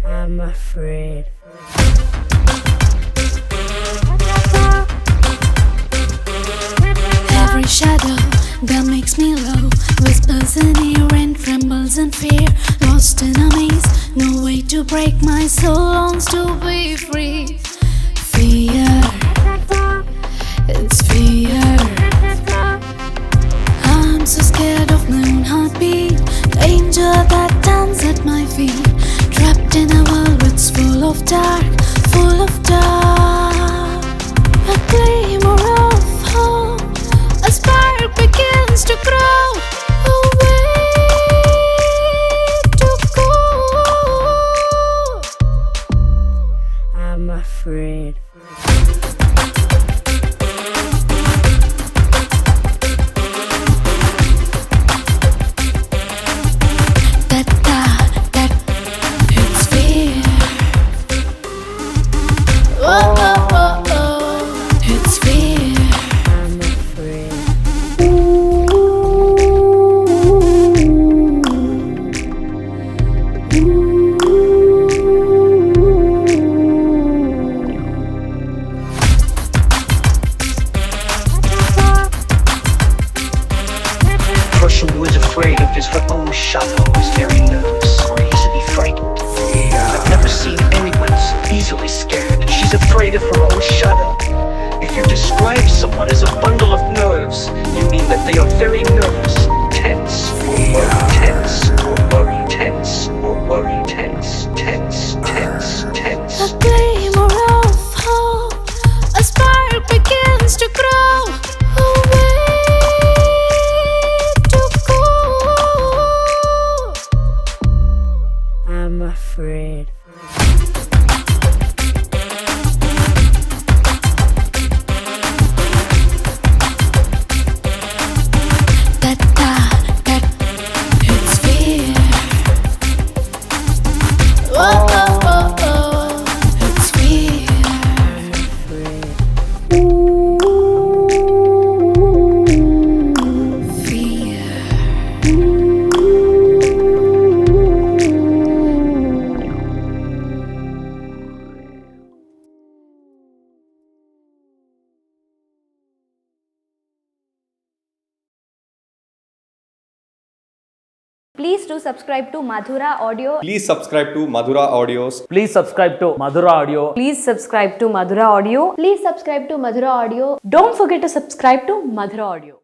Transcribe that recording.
I'm afraid. Every shadow that makes me low whispers in ear and trembles in fear. Lost in a maze, no way to break. My soul longs to be free. Fear, it's fear. I'm so scared of my own heartbeat. Danger that dance at my feet. Trapped in a world that's full of dark, full of dark. A glimmer of hope, a spark begins to grow. A way to go. I'm afraid. It's fear. Oh, oh, oh, oh. It's fear. I'm afraid. Person who is afraid of his own shadow is very nervous or easily frightened. I've never seen anyone so easily scared. She's afraid of her own shadow. If you describe someone as a bundle of nerves, you mean that they are very nervous, tense, or worry, tense, or worry, tense, or worry, tense, tense, tense, tense. A glimmer of hope, a spark begins to grow. A way to go. I'm afraid. It's fear. Oh, oh, oh, oh. It's fear. Fear. Please do subscribe to Madhura Audio. Please subscribe to Madhura Audios. Please subscribe to Madhura Audio. Please subscribe to Madhura Audio. Please subscribe to Madhura Audio. Don't forget to subscribe to Madhura Audio.